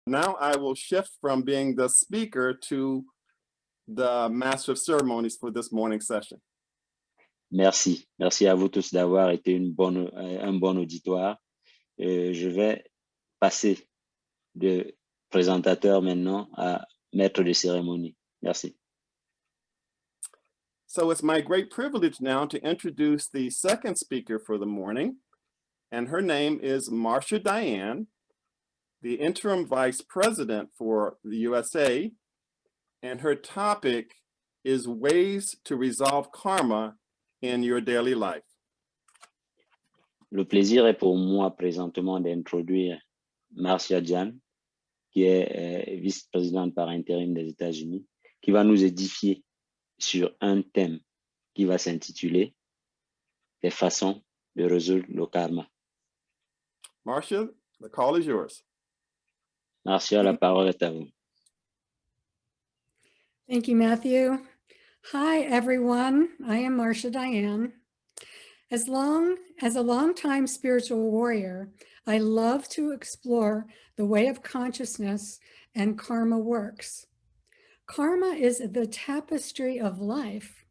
Now I will shift from being the speaker to the Master of Ceremonies for this morning session. Merci. Merci à vous tous d'avoir été un bon auditoire. Je vais passer de présentateur maintenant à maître de cérémonie. Merci. So it's my great privilege now to introduce the second speaker for the morning, and her name is Marcia Diane, the interim vice president for the USA, and her topic is ways to resolve karma in your daily life. Le plaisir est pour moi présentement d'introduire Marcia Diane, qui est vice-présidente par intérim des États-Unis, qui va nous édifier sur un thème qui va s'intituler « Les façons de résoudre le karma ». Marcia, the call is yours. Marcia, la parole est à vous. Thank you, Matthew. Hi, everyone. I am Marcia Diane. As a longtime spiritual warrior, I love to explore the way of consciousness and karma works. Karma is the tapestry of life.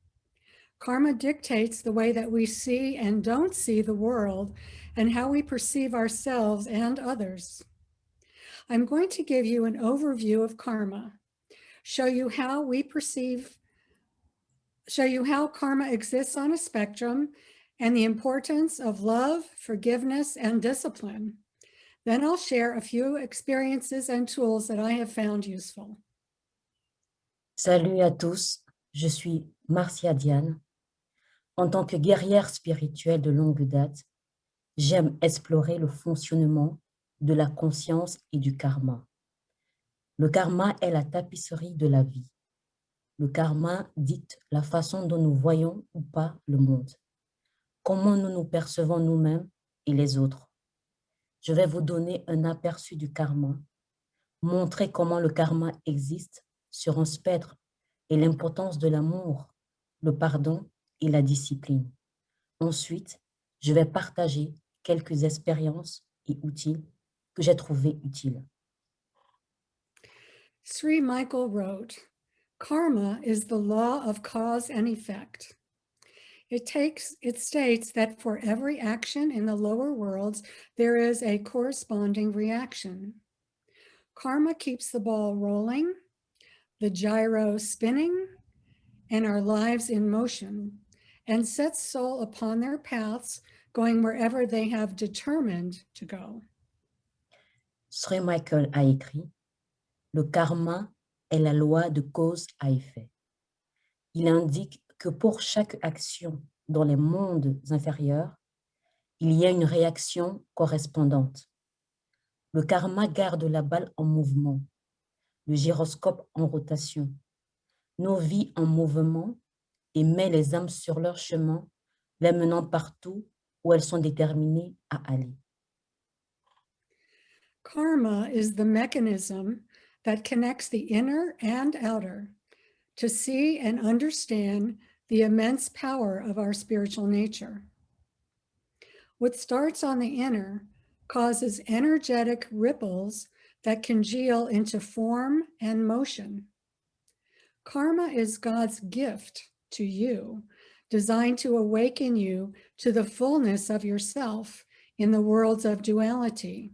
Karma dictates the way that we see and don't see the world and how we perceive ourselves and others. I'm going to give you an overview of karma, show you how karma exists on a spectrum and the importance of love, forgiveness, and discipline. Then I'll share a few experiences and tools that I have found useful. Salut à tous, je suis Marcia Diane. En tant que guerrière spirituelle de longue date, j'aime explorer le fonctionnement de la conscience et du karma. Le karma est la tapisserie de la vie. Le karma dicte la façon dont nous voyons ou pas le monde, comment nous nous percevons nous-mêmes et les autres. Je vais vous donner un aperçu du karma, montrer comment le karma existe sur un spectre et l'importance de l'amour, le pardon et la discipline. Ensuite, je vais partager quelques expériences et outils que j'ai trouvés utiles. Sri Michael wrote, "Karma is the law of cause and effect. It states that for every action in the lower worlds, there is a corresponding reaction. Karma keeps the ball rolling, the gyro spinning, and our lives in motion, and sets soul upon their paths, going wherever they have determined to go." Sri Michael a écrit, le karma est la loi de cause à effet. Il indique que pour chaque action dans les mondes inférieurs, il y a une réaction correspondante. Le karma garde la balle en mouvement, le gyroscope en rotation, nos vies en mouvement et met les âmes sur leur chemin, les menant partout où elles sont déterminées à aller. Karma is the mechanism that connects the inner and outer to see and understand the immense power of our spiritual nature. What starts on the inner causes energetic ripples that congeal into form and motion. Karma is God's gift to you, designed to awaken you to the fullness of yourself in the worlds of duality.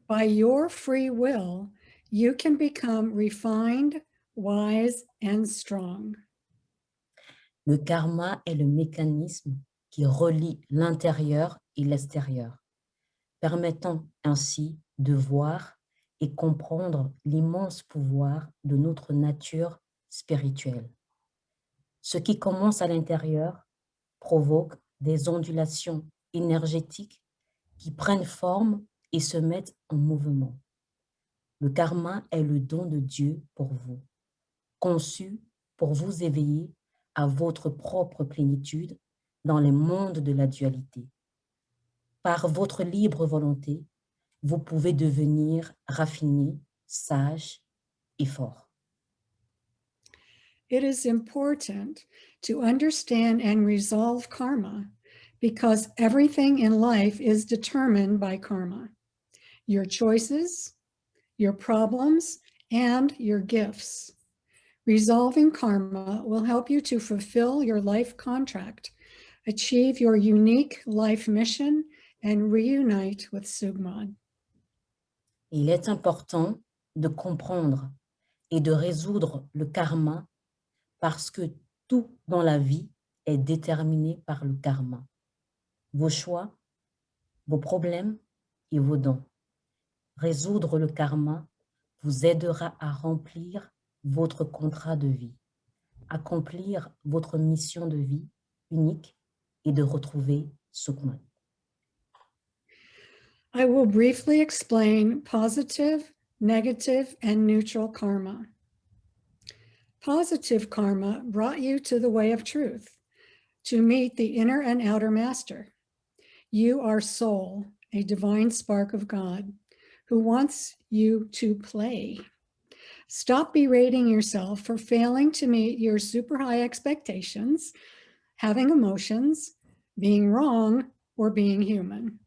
By your free will, you can become refined, wise, and strong. Le karma est le mécanisme qui relie l'intérieur et l'extérieur, permettant ainsi de voir et comprendre l'immense pouvoir de notre nature spirituelle. Ce qui commence à l'intérieur provoque des ondulations énergétiques qui prennent forme et se mettent en mouvement. Le karma est le don de Dieu pour vous, conçu pour vous éveiller à votre propre plénitude dans les mondes de la dualité. Par votre libre volonté, vous pouvez devenir raffiné, sage et fort. It is important to understand and resolve karma because everything in life is determined by karma. Your choices, your problems, and your gifts. Resolving karma will help you to fulfill your life contract, achieve your unique life mission, and reunite with Sugman. Il est important de comprendre et de résoudre le karma parce que tout dans la vie est déterminé par le karma. Vos choix, vos problèmes et vos dons. Résoudre le karma vous aidera à remplir votre contrat de vie, accomplir votre mission de vie unique et de retrouver Sukman. I will briefly explain positive, negative, and neutral karma. Positive karma brought you to the way of truth, to meet the inner and outer master. You are soul, a divine spark of God, who wants you to play. Stop berating yourself for failing to meet your super high expectations, having emotions, being wrong, or being human.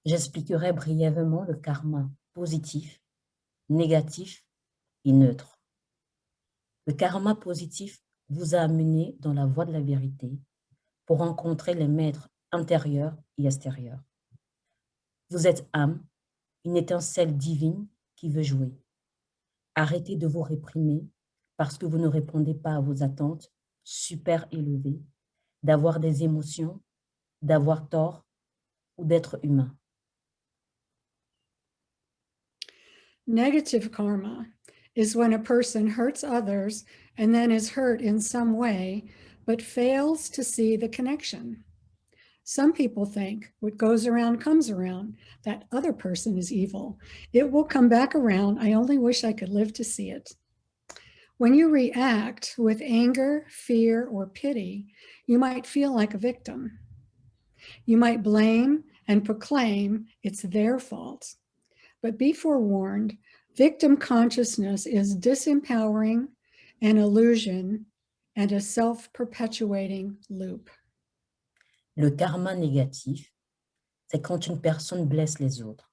J'expliquerai brièvement le karma positif, négatif et neutre. Le karma positif vous a amené dans la voie de la vérité pour rencontrer les maîtres intérieurs et extérieurs. Vous êtes âme, une étincelle divine qui veut jouer. Arrêtez de vous réprimer parce que vous ne répondez pas à vos attentes super élevées, d'avoir des émotions, d'avoir tort ou d'être humain. Negative karma is when a person hurts others and then is hurt in some way, but fails to see the connection. Some people think what goes around comes around, that other person is evil. It will come back around. I only wish I could live to see it. When you react with anger, fear, or pity, you might feel like a victim. You might blame and proclaim it's their fault. But be forewarned, victim consciousness is disempowering, an illusion, and a self-perpetuating loop. Le karma négatif, c'est quand une personne blesse les autres,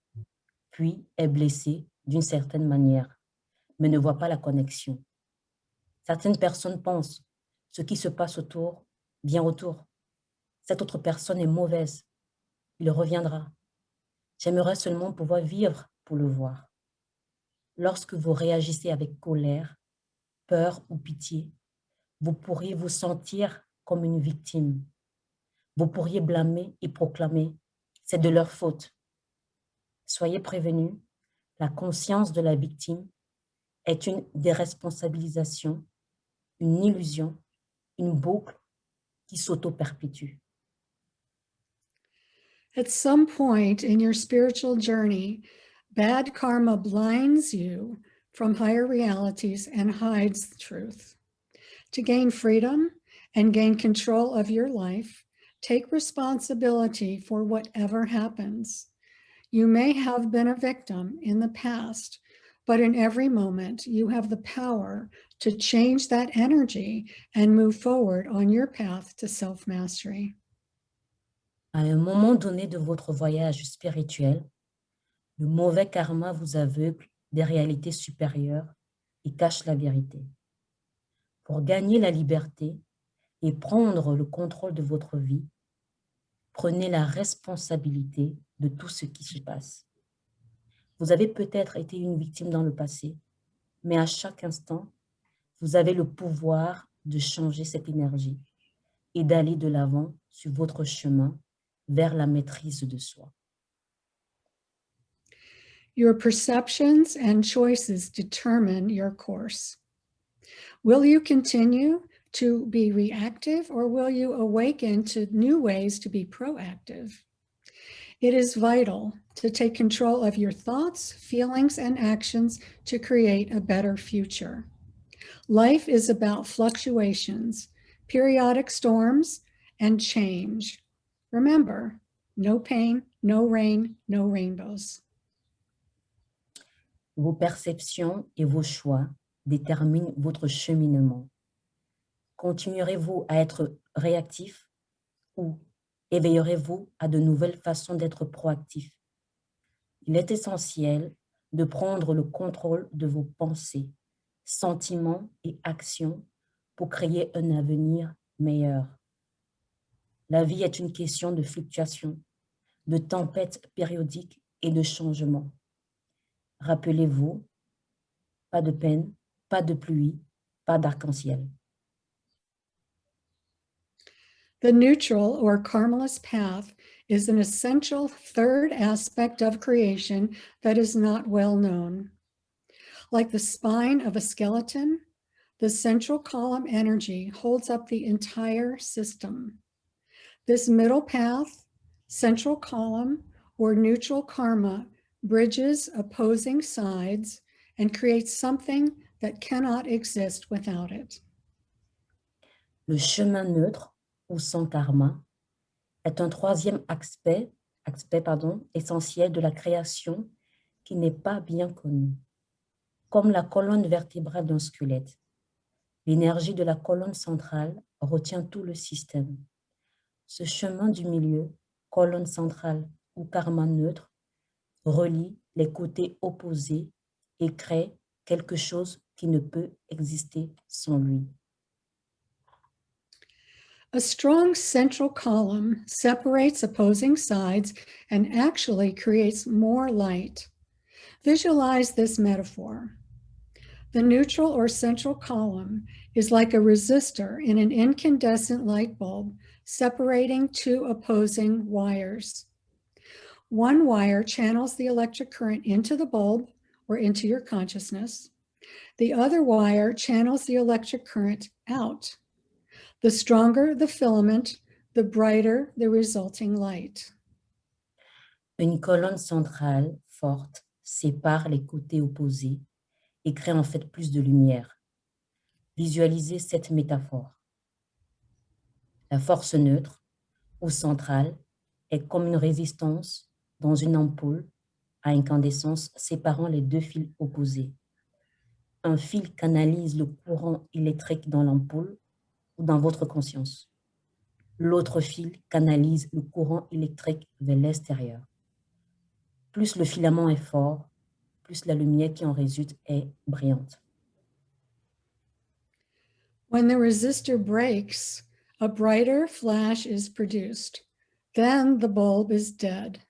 puis est blessée d'une certaine manière, mais ne voit pas la connexion. Certaines personnes pensent ce qui se passe autour vient autour. Cette autre personne est mauvaise. Il reviendra. J'aimerais seulement pouvoir vivre pour le voir. Lorsque vous réagissez avec colère, peur ou pitié, vous pourriez vous sentir comme une victime. Vous pourriez blâmer et proclamer « c'est de leur faute ». Soyez prévenus, la conscience de la victime est une déresponsabilisation, une illusion, une boucle qui s'auto-perpétue. At some point in your spiritual journey, bad karma blinds you from higher realities and hides the truth. To gain freedom and gain control of your life, take responsibility for whatever happens. You may have been a victim in the past, but in every moment you have the power to change that energy and move forward on your path to self-mastery. À un moment donné de votre voyage spirituel, le mauvais karma vous aveugle des réalités supérieures et cache la vérité. Pour gagner la liberté et prendre le contrôle de votre vie, prenez la responsabilité de tout ce qui se passe. Vous avez peut-être été une victime dans le passé, mais à chaque instant, vous avez le pouvoir de changer cette énergie et d'aller de l'avant sur votre chemin vers la maîtrise de soi. Your perceptions and choices determine your course. Will you continue to be reactive, or will you awaken to new ways to be proactive? It is vital to take control of your thoughts, feelings, and actions to create a better future. Life is about fluctuations, periodic storms, and change. Remember, no pain, no rain, no rainbows. Vos perceptions et vos choix déterminent votre cheminement. Continuerez-vous à être réactif ou éveillerez-vous à de nouvelles façons d'être proactif? Il est essentiel de prendre le contrôle de vos pensées, sentiments et actions pour créer un avenir meilleur. La vie est une question de fluctuations, de tempêtes périodiques et de changements. Rappelez-vous, pas de peine, pas de pluie, pas d'arc-en-ciel. The neutral or karmaless path is an essential third aspect of creation that is not well known. Like the spine of a skeleton, the central column energy holds up the entire system. This middle path, central column, or neutral karma bridges opposing sides and creates something that cannot exist without it. Le chemin neutre ou sans karma est un troisième aspect essentiel de la création qui n'est pas bien connu. Comme la colonne vertébrale d'un squelette, l'énergie de la colonne centrale retient tout le système. Ce chemin du milieu, colonne centrale ou karma neutre, relie les côtés opposés et crée quelque chose qui ne peut exister sans lui. A strong central column separates opposing sides and actually creates more light. Visualize this metaphor. The neutral or central column is like a resistor in an incandescent light bulb separating two opposing wires. One wire channels the electric current into the bulb or into your consciousness. The other wire channels the electric current out. The stronger the filament, the brighter the resulting light. Une colonne centrale forte sépare les côtés opposés et crée en fait plus de lumière. Visualisez cette métaphore. La force neutre ou centrale est comme une résistance dans une ampoule à incandescence séparant les deux fils opposés. Un fil canalise le courant électrique dans l'ampoule ou dans votre conscience. L'autre fil canalise le courant électrique vers l'extérieur. Plus le filament est fort, plus la lumière qui en résulte est brillante. When the resistor breaks, a brighter flash is produced. Then the bulb is dead.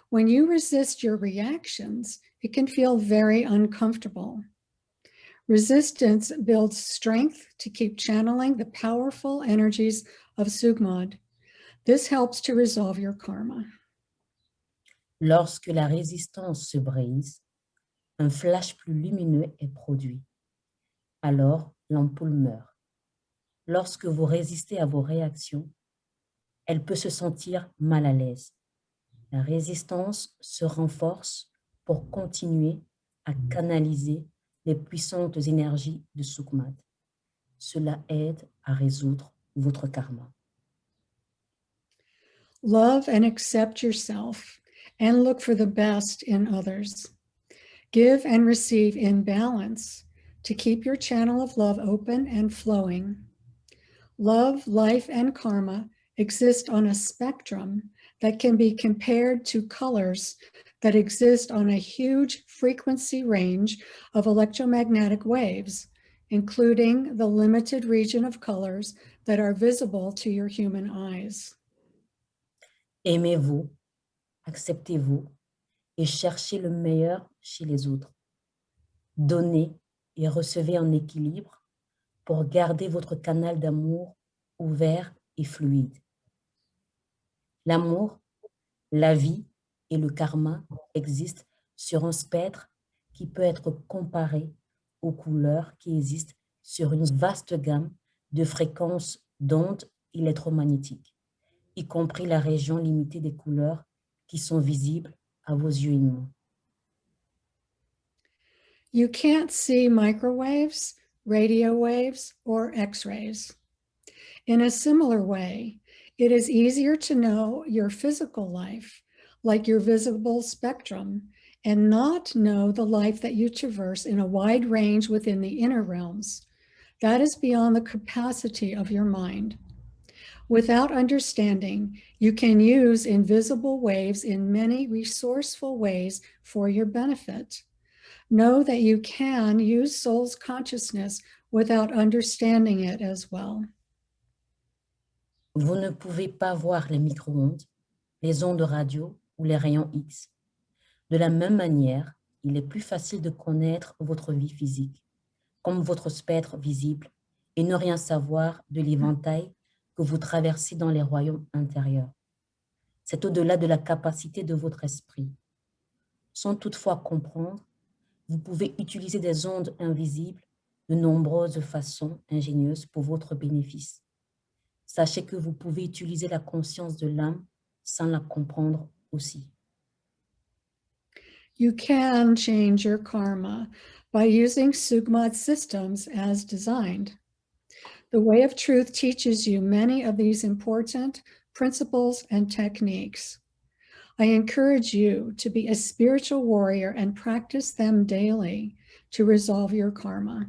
When you resist your reactions, it can feel very uncomfortable. Resistance builds strength to keep channeling the powerful energies of Sugmad. This helps to resolve your karma. Lorsque la résistance se brise, un flash plus lumineux est produit. Alors, l'ampoule meurt. Lorsque vous résistez à vos réactions, elle peut se sentir mal à l'aise. La résistance se renforce pour continuer à canaliser les puissantes énergies de Sukmat. Cela aide à résoudre votre karma. Love and accept yourself and look for the best in others. Give and receive in balance to keep your channel of love open and flowing. Love, life, and karma exist on a spectrum that can be compared to colors that exist on a huge frequency range of electromagnetic waves, including the limited region of colors that are visible to your human eyes. Aimez-vous, acceptez-vous et cherchez le meilleur chez les autres. Donnez et recevez en équilibre pour garder votre canal d'amour ouvert et fluide. L'amour, la vie et le karma existent sur un spectre qui peut être comparé aux couleurs qui existent sur une vaste gamme de fréquences d'ondes électromagnétiques, y compris la région limitée des couleurs qui sont visibles à vos yeux humains. You can't see microwaves, radio waves, or X-rays. In a similar way, it is easier to know your physical life, like your visible spectrum, and not know the life that you traverse in a wide range within the inner realms. That is beyond the capacity of your mind. Without understanding, you can use invisible waves in many resourceful ways for your benefit. Know that you can use soul's consciousness without understanding it as well. Vous ne pouvez pas voir les micro-ondes, les ondes radio ou les rayons X. De la même manière, il est plus facile de connaître votre vie physique, comme votre spectre visible, et ne rien savoir de l'éventail que vous traversez dans les royaumes intérieurs. C'est au-delà de la capacité de votre esprit. Sans toutefois comprendre, vous pouvez utiliser des ondes invisibles de nombreuses façons ingénieuses pour votre bénéfice. Sachez que vous pouvez utiliser la conscience de l'âme sans la comprendre aussi. You can change your karma by using Sugmat systems as designed. The Way of Truth teaches you many of these important principles and techniques. I encourage you to be a spiritual warrior and practice them daily to resolve your karma.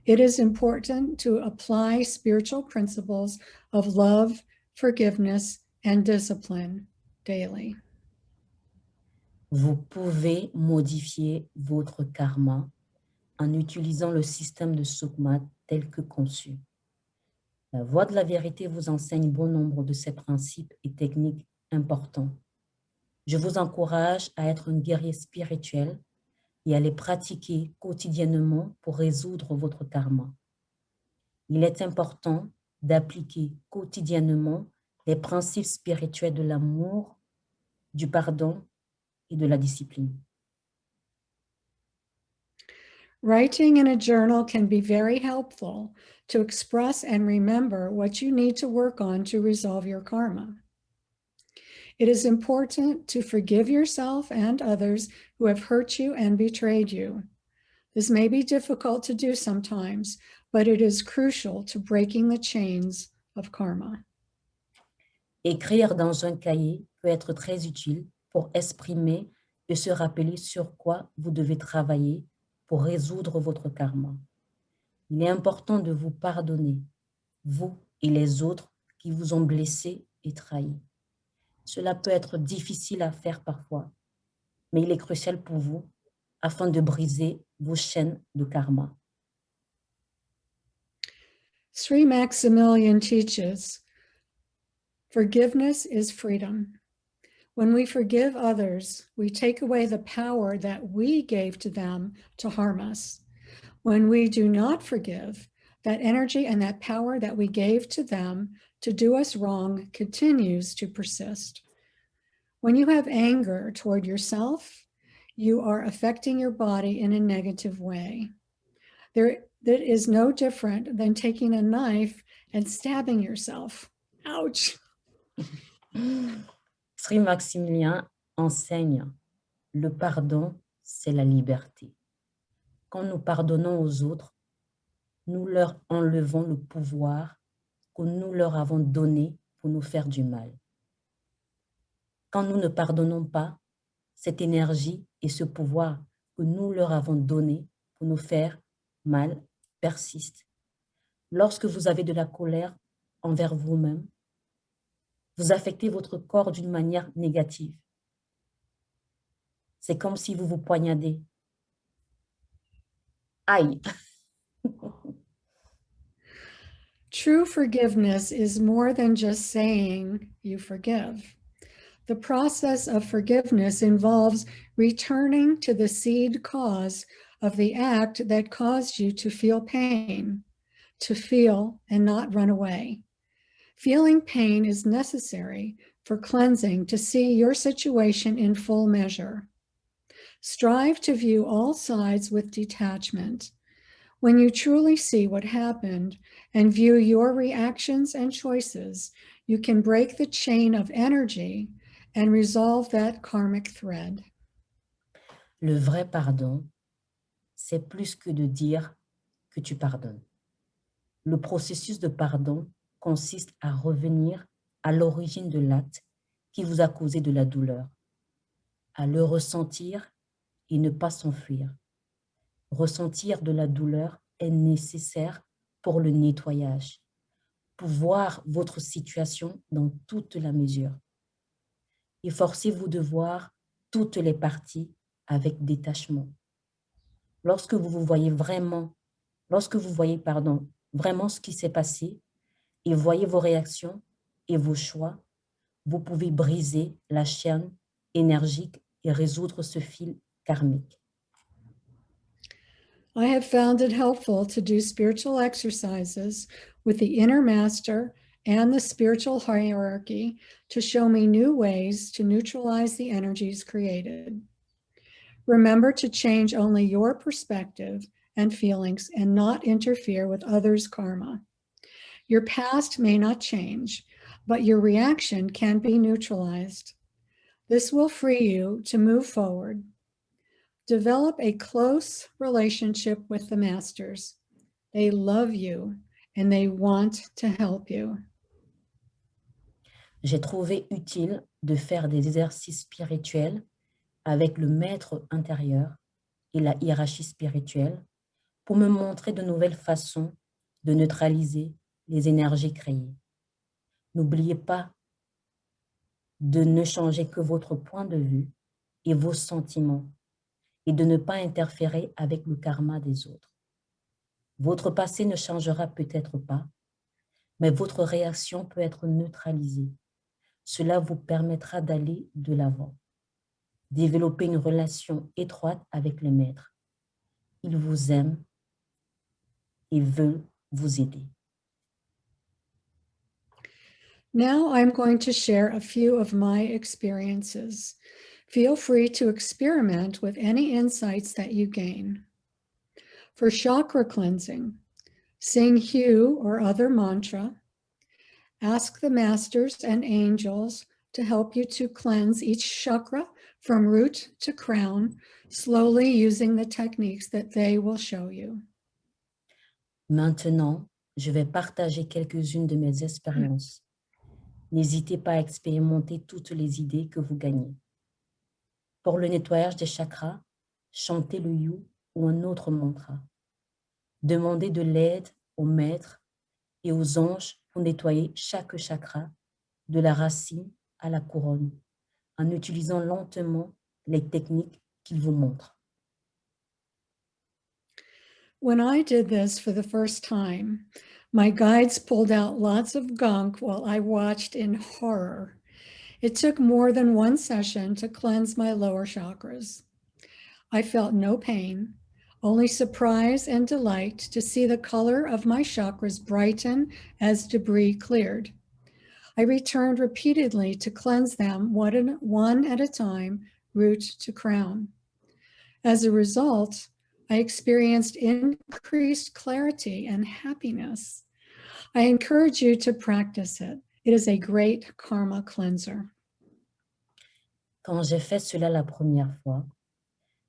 It is important to apply spiritual principles of love, forgiveness, and discipline daily. Vous pouvez modifier votre karma en utilisant le système de Sukmat tel que conçu. La voie de la vérité vous enseigne bon nombre de ces principes et techniques importants. Je vous encourage à être un guerrier spirituel et à les pratiquer quotidiennement pour résoudre votre karma. Il est important d'appliquer quotidiennement les principes spirituels de l'amour, du pardon et de la discipline. Writing in a journal can be very helpful to express and remember what you need to work on to resolve your karma. It is important to forgive yourself and others who have hurt you and betrayed you. This may be difficult to do sometimes, but it is crucial to breaking the chains of karma. Écrire dans un cahier peut être très utile pour exprimer et se rappeler sur quoi vous devez travailler pour résoudre votre karma. Il est important de vous pardonner, vous et les autres qui vous ont blessé et trahi. Cela peut être difficile à faire parfois, mais il est crucial pour vous afin de briser vos chaînes de karma. Sri Maximilian teaches, forgiveness is freedom. When we forgive others, we take away the power that we gave to them to harm us. When we do not forgive, that energy and that power that we gave to them to do us wrong continues to persist. When you have anger toward yourself, you are affecting your body in a negative way. That is no different than taking a knife and stabbing yourself. Ouch. Sri Maximilien enseigne, le pardon, c'est la liberté. Quand nous pardonnons aux autres, nous leur enlevons le pouvoir que nous leur avons donné pour nous faire du mal. Quand nous ne pardonnons pas, cette énergie et ce pouvoir que nous leur avons donné pour nous faire mal persistent. Lorsque vous avez de la colère envers vous-même, vous affectez votre corps d'une manière négative. C'est comme si vous vous poignardez. Aïe! True forgiveness is more than just saying you forgive. The process of forgiveness involves returning to the seed cause of the act that caused you to feel pain, to feel and not run away. Feeling pain is necessary for cleansing to see your situation in full measure. Strive to view all sides with detachment. When you truly see what happened and view your reactions and choices, you can break the chain of energy and resolve that karmic thread. Le vrai pardon, c'est plus que de dire que tu pardonnes. Le processus de pardon consiste à revenir à l'origine de l'acte qui vous a causé de la douleur, à le ressentir et ne pas s'enfuir. Ressentir de la douleur est nécessaire pour le nettoyage, pour voir votre situation dans toute la mesure. Efforcez-vous de voir toutes les parties avec détachement. Lorsque vous voyez vraiment ce qui s'est passé et voyez vos réactions et vos choix, vous pouvez briser la chaîne énergique et résoudre ce fil karmique. I have found it helpful to do spiritual exercises with the inner master and the spiritual hierarchy to show me new ways to neutralize the energies created. Remember to change only your perspective and feelings and not interfere with others' karma. Your past may not change, but your reaction can be neutralized. This will free you to move forward. Develop a close relationship with the masters. They love you and they want to help you. J'ai trouvé utile de faire des exercices spirituels avec le maître intérieur et la hiérarchie spirituelle pour me montrer de nouvelles façons de neutraliser les énergies créées. N'oubliez pas de ne changer que votre point de vue et vos sentiments et de ne pas interférer avec le karma des autres. Votre passé ne changera peut-être pas, mais votre réaction peut être neutralisée. Cela vous permettra d'aller de l'avant. Développer une relation étroite avec le maître. Il vous aime et veut vous aider. Now I'm going to share a few of my experiences. Feel free to experiment with any insights that you gain. For chakra cleansing, sing Hue or other mantra. Ask the masters and angels to help you to cleanse each chakra from root to crown, slowly using the techniques that they will show you. Maintenant, je vais partager quelques-unes de mes expériences. N'hésitez pas à expérimenter toutes les idées que vous gagnez. Pour le nettoyage des chakras, chantez le You ou un autre mantra. Demandez de l'aide aux maîtres et aux anges pour nettoyer chaque chakra, de la racine à la couronne, en utilisant lentement les techniques qu'ils vous montrent. When I did this for the first time, my guides pulled out lots of gunk while I watched in horror. It took more than one session to cleanse my lower chakras. I felt no pain, only surprise and delight to see the color of my chakras brighten as debris cleared. I returned repeatedly to cleanse them one at a time, root to crown. As a result, I experienced increased clarity and happiness. I encourage you to practice it. It is a great karma cleanser. Quand j'ai fait cela la première fois,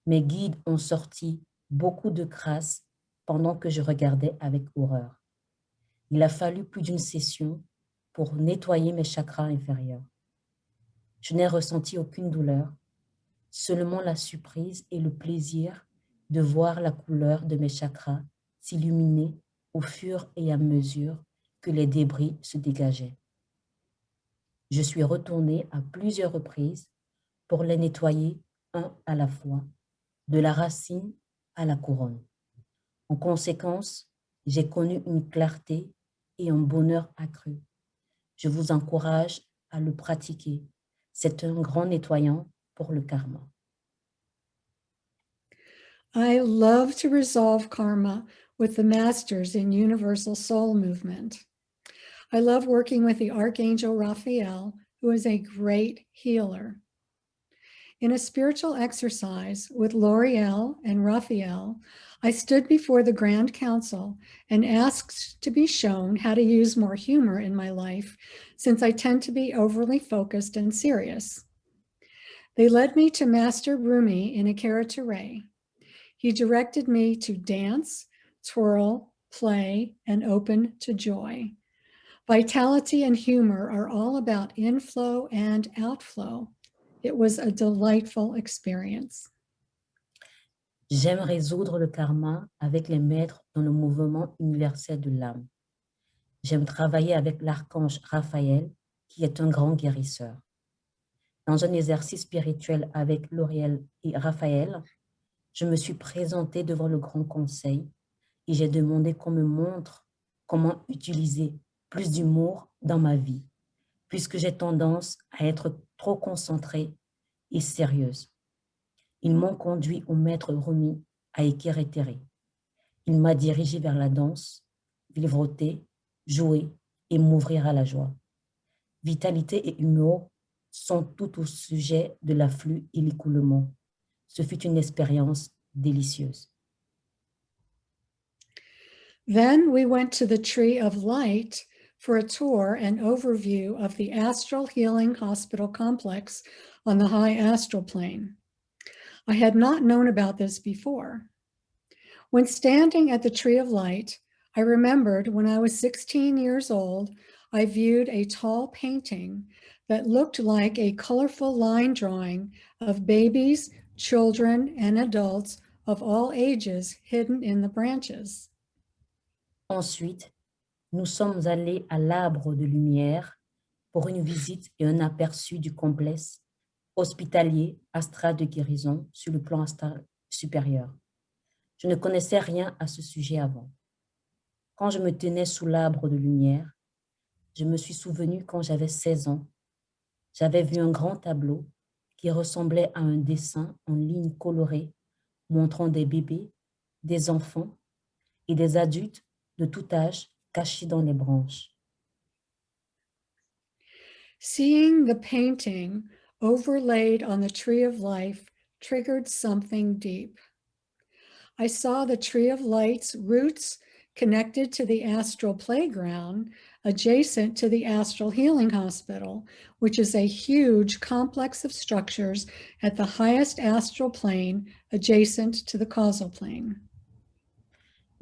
mes guides ont sorti beaucoup de crasse pendant que je regardais avec horreur. Il a fallu plus d'une session pour nettoyer mes chakras inférieurs. Je n'ai ressenti aucune douleur, seulement la surprise et le plaisir de voir la couleur de mes chakras s'illuminer au fur et à mesure que les débris se dégageaient. Je suis retournée à plusieurs reprises pour les nettoyer un à la fois, de la racine à la couronne. En conséquence, j'ai connu une clarté et un bonheur accru. Je vous encourage à le pratiquer. C'est un grand nettoyant pour le karma. I love to resolve karma with the masters in Universal Soul Movement. I love working with the Archangel Raphael, who is a great healer. In a spiritual exercise with L'Oreal and Raphael, I stood before the Grand Council and asked to be shown how to use more humor in my life, since I tend to be overly focused and serious. They led me to Master Rumi in Akara Ture. He directed me to dance, twirl, play, and open to joy. Vitality and humor are all about inflow and outflow. It was a delightful experience. J'aime résoudre le karma avec les maîtres dans le mouvement universel de l'âme. J'aime travailler avec l'archange Raphaël, qui est un grand guérisseur. Dans un exercice spirituel avec L'Oréal et Raphaël, je me suis présentée devant le Grand Conseil et j'ai demandé qu'on me montre comment utiliser plus d'humour dans ma vie, puisque j'ai tendance à être trop concentrée et sérieuse. Ils m'ont conduit au maître Rumi à Équerre-Terre. Il m'a dirigée vers la danse, virevolter, jouer et m'ouvrir à la joie. Vitalité et humour sont tout au sujet de l'afflux et l'écoulement. Ce fut une expérience délicieuse. Then we went to the Tree of Light for a tour and overview of the Astral Healing Hospital complex on the high astral plane. I had not known about this before. When standing at the Tree of Light, I remembered when I was 16 years old, I viewed a tall painting that looked like a colorful line drawing of babies, children, and adults of all ages hidden in the branches. Ensuite, nous sommes allés à l'Arbre de Lumière pour une visite et un aperçu du complexe hospitalier astral de guérison sur le plan astral supérieur. Je ne connaissais rien à ce sujet avant. Quand je me tenais sous l'Arbre de Lumière, je me suis souvenu quand j'avais 16 ans, j'avais vu un grand tableau qui ressemblait à un dessin en lignes colorées montrant des bébés, des enfants et des adultes de tout âge cachés dans les branches. Seeing the painting overlaid on the Tree of Life triggered something deep. I saw the Tree of Light's roots connected to the astral playground adjacent to the Astral Healing Hospital, which is a huge complex of structures at the highest astral plane adjacent to the causal plane.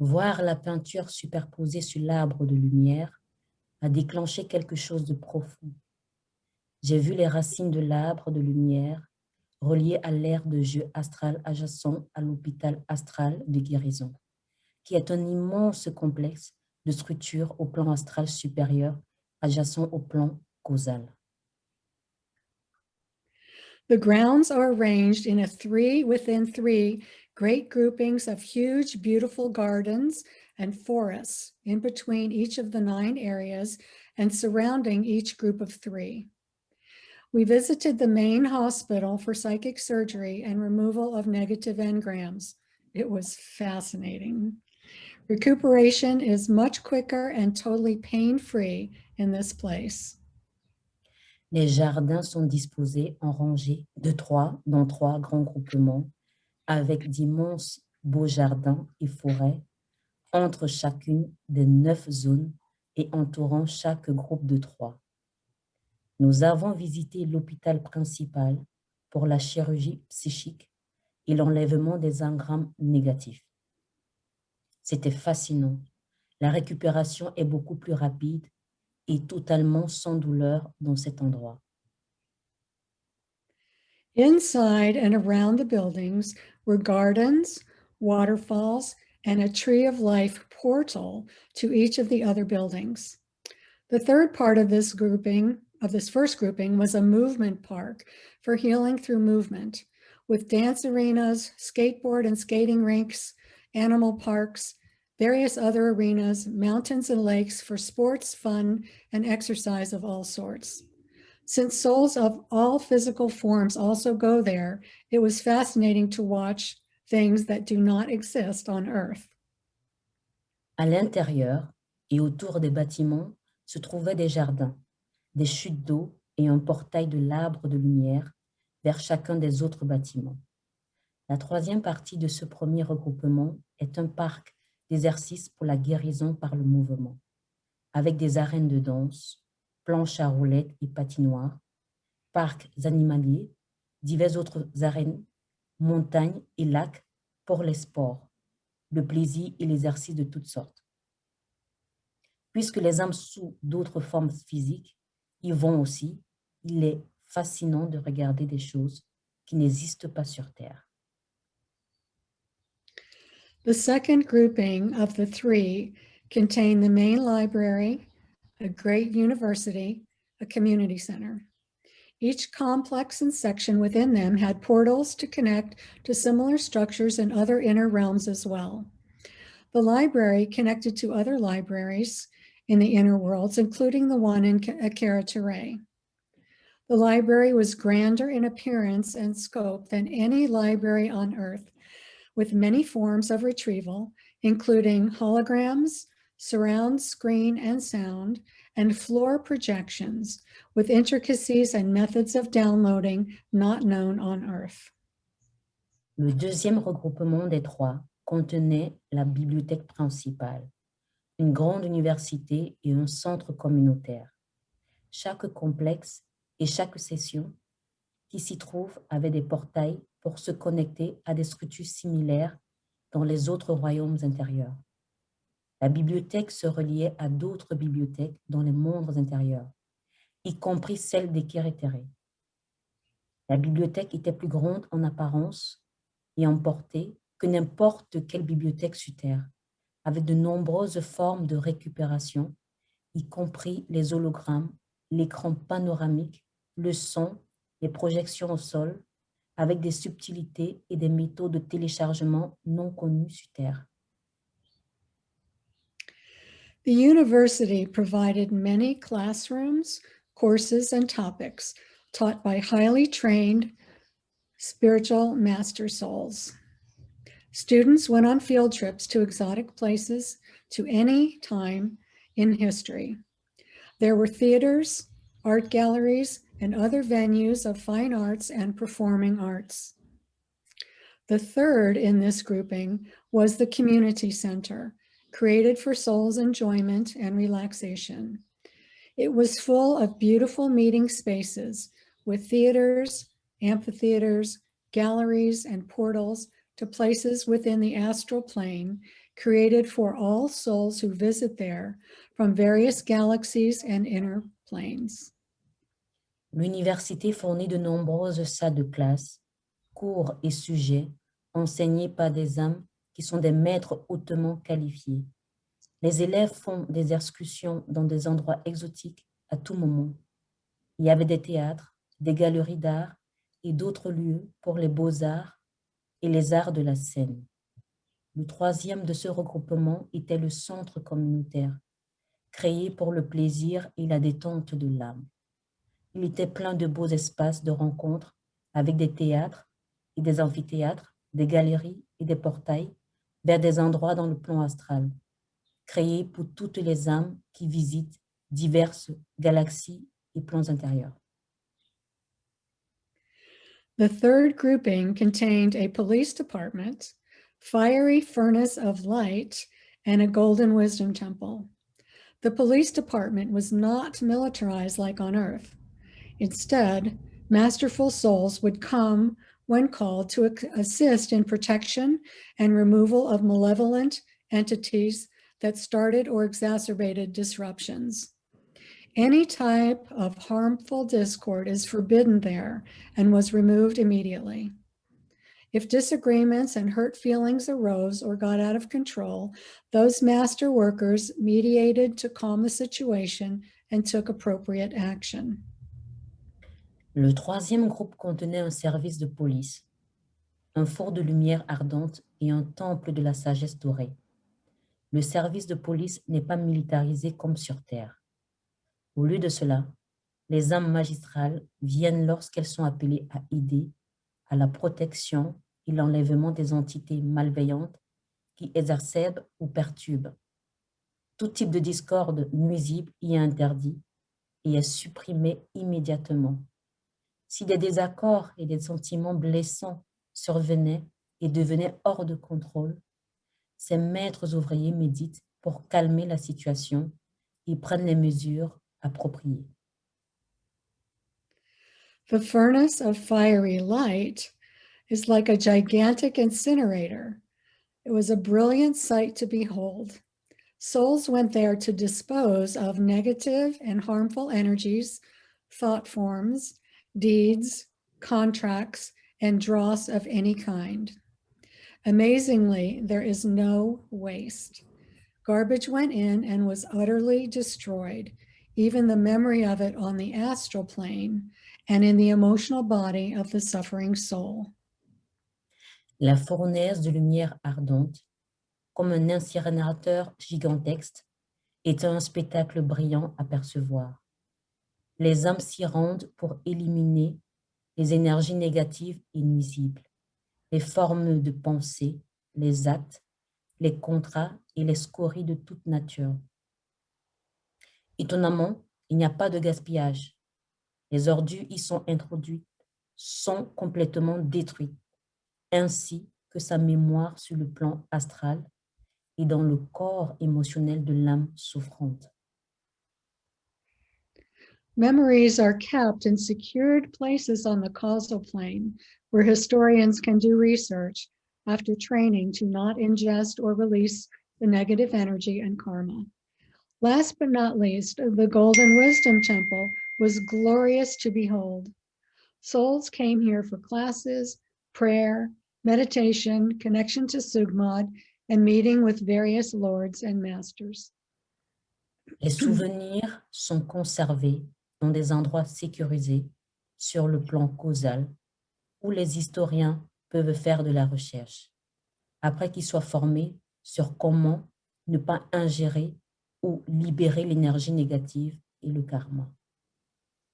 Voir la peinture superposée sur l'arbre de lumière a déclenché quelque chose de profond. J'ai vu les racines de l'arbre de lumière reliées à l'aire de jeu astral adjacent à l'hôpital astral de guérison, qui est un immense complexe de structures au plan astral supérieur adjacent au plan causal. The grounds are arranged in a 3 within 3 great groupings of huge, beautiful gardens and forests in between each of the 9 areas and surrounding each group of 3. We visited the main hospital for psychic surgery and removal of negative engrams. It was fascinating. Recuperation is much quicker and totally pain-free in this place. Les jardins sont disposés en rangées de 3 dans 3 grands groupements avec d'immenses beaux jardins et forêts entre chacune des 9 zones et entourant chaque groupe de 3. Nous avons visité l'hôpital principal pour la chirurgie psychique et l'enlèvement des engrammes négatifs. C'était fascinant. La récupération est beaucoup plus rapide et totalement sans douleur dans cet endroit. Inside and around the buildings were gardens, waterfalls, and a Tree of Life portal to each of the other buildings. The third part of this first grouping was a movement park for healing through movement, with dance arenas, skateboard and skating rinks, animal parks, various other arenas, mountains and lakes for sports, fun, and exercise of all sorts. Since souls of all physical forms also go there, it was fascinating to watch things that do not exist on Earth. À l'intérieur et autour des bâtiments se trouvaient des jardins, des chutes d'eau et un portail de l'arbre de lumière vers chacun des autres bâtiments. La troisième partie de ce premier regroupement est un parc d'exercices pour la guérison par le mouvement, avec des arènes de danse, planches à roulettes et patinoires, parcs animaliers, diverses autres arènes, montagnes et lacs pour les sports, le plaisir et l'exercice de toutes sortes. Puisque les âmes sous d'autres formes physiques y vont aussi, il est fascinant de regarder des choses qui n'existent pas sur Terre. The second grouping of the 3 contained the main library, a great university, a community center. Each complex and section within them had portals to connect to similar structures in other inner realms as well. The library connected to other libraries in the inner worlds, including the one in Akara-Ture. The library was grander in appearance and scope than any library on Earth, with many forms of retrieval, including holograms, surround screen and sound, and floor projections, with intricacies and methods of downloading not known on Earth. Le deuxième regroupement des trois contenait la bibliothèque principale, une grande université et un centre communautaire. Chaque complexe et chaque session qui s'y trouve avait des portails pour se connecter à des structures similaires dans les autres royaumes intérieurs. La bibliothèque se reliait à d'autres bibliothèques dans les mondes intérieurs, y compris celle des Kere-Tere. La bibliothèque était plus grande en apparence et en portée que n'importe quelle bibliothèque sur Terre, avec de nombreuses formes de récupération, y compris les hologrammes, l'écran panoramique, le son, les projections au sol, avec des subtilités et des méthodes de téléchargement non connus sur Terre. The university provided many classrooms, courses, and topics taught by highly trained spiritual master souls. Students went on field trips to exotic places to any time in history. There were theaters, art galleries, and other venues of fine arts and performing arts. The third in this grouping was the community center, created for souls' enjoyment and relaxation. It was full of beautiful meeting spaces with theaters, amphitheaters, galleries, and portals to places within the astral plane, created for all souls who visit there from various galaxies and inner planes. L'université fournit de nombreuses salles de classe, cours et sujets enseignés par des âmes qui sont des maîtres hautement qualifiés. Les élèves font des excursions dans des endroits exotiques à tout moment. Il y avait des théâtres, des galeries d'art et d'autres lieux pour les beaux-arts et les arts de la scène. Le troisième de ce regroupement était le centre communautaire, créé pour le plaisir et la détente de l'âme. Il était plein de beaux espaces de rencontres avec des théâtres et des amphithéâtres, des galeries et des portails vers des endroits dans le plan astral, créés pour toutes les âmes qui visitent diverses galaxies et plans intérieurs. The third grouping contained a police department, fiery furnace of light, and a golden wisdom temple. The police department was not militarized like on Earth. Instead, masterful souls would come when called to assist in protection and removal of malevolent entities that started or exacerbated disruptions. Any type of harmful discord is forbidden there and was removed immediately. If disagreements and hurt feelings arose or got out of control, those master workers mediated to calm the situation and took appropriate action. Le troisième groupe contenait un service de police, un four de lumière ardente et un temple de la sagesse dorée. Le service de police n'est pas militarisé comme sur Terre. Au lieu de cela, les âmes magistrales viennent lorsqu'elles sont appelées à aider à la protection et l'enlèvement des entités malveillantes qui exacerbent ou perturbent. Tout type de discorde nuisible y est interdit et est supprimé immédiatement. Si des désaccords et des sentiments blessants survenaient et devenaient hors de contrôle, ces maîtres ouvriers méditent pour calmer la situation et prennent les mesures appropriées. The furnace of fiery light is like a gigantic incinerator. It was a brilliant sight to behold. Souls went there to dispose of negative and harmful energies, thought forms, deeds, contracts, and dross of any kind. Amazingly, there is no waste. Garbage went in and was utterly destroyed, even the memory of it on the astral plane and in the emotional body of the suffering soul. La fournaise de lumière ardente, comme un incinérateur gigantesque, est un spectacle brillant à percevoir. Les âmes s'y rendent pour éliminer les énergies négatives et nuisibles, les formes de pensée, les actes, les contrats et les scories de toute nature. Étonnamment, il n'y a pas de gaspillage. Les ordures y sont introduites, sont complètement détruites, ainsi que sa mémoire sur le plan astral et dans le corps émotionnel de l'âme souffrante. Memories are kept in secured places on the causal plane where historians can do research after training to not ingest or release the negative energy and karma. Last but not least, the Golden Wisdom Temple was glorious to behold. Souls came here for classes, prayer, meditation, connection to Sugmad, and meeting with various lords and masters. Les souvenirs sont conservés dans des endroits sécurisés sur le plan causal où les historiens peuvent faire de la recherche, après qu'ils soient formés sur comment ne pas ingérer ou libérer l'énergie négative et le karma.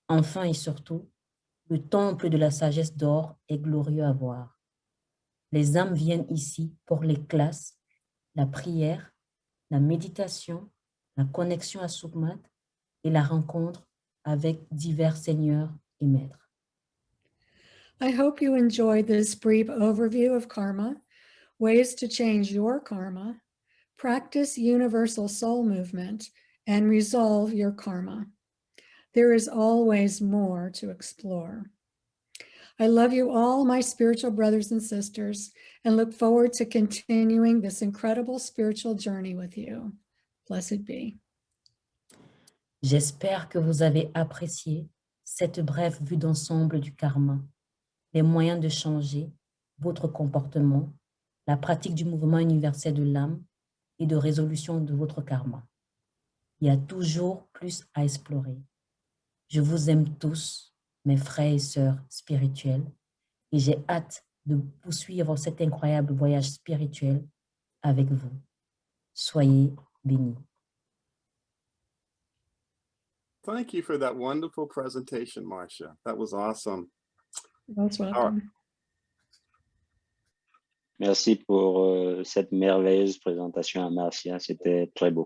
Enfin et surtout, le temple de la sagesse d'or est glorieux à voir. Les âmes viennent ici pour les classes, la prière, la méditation, la connexion à Sukmat et la rencontre avec divers seigneurs et maîtres. I hope you enjoyed this brief overview of karma, ways to change your karma, practice universal soul movement, and resolve your karma. There is always more to explore. I love you all, my spiritual brothers and sisters, and look forward to continuing this incredible spiritual journey with you. Blessed be. J'espère que vous avez apprécié cette brève vue d'ensemble du karma, les moyens de changer votre comportement, la pratique du mouvement universel de l'âme et de résolution de votre karma. Il y a toujours plus à explorer. Je vous aime tous, mes frères et sœurs spirituels, et j'ai hâte de poursuivre cet incroyable voyage spirituel avec vous. Soyez bénis. Thank you for that wonderful presentation, Marcia. That was awesome. Most welcome. Merci pour cette merveilleuse présentation à Marcia, c'était très beau.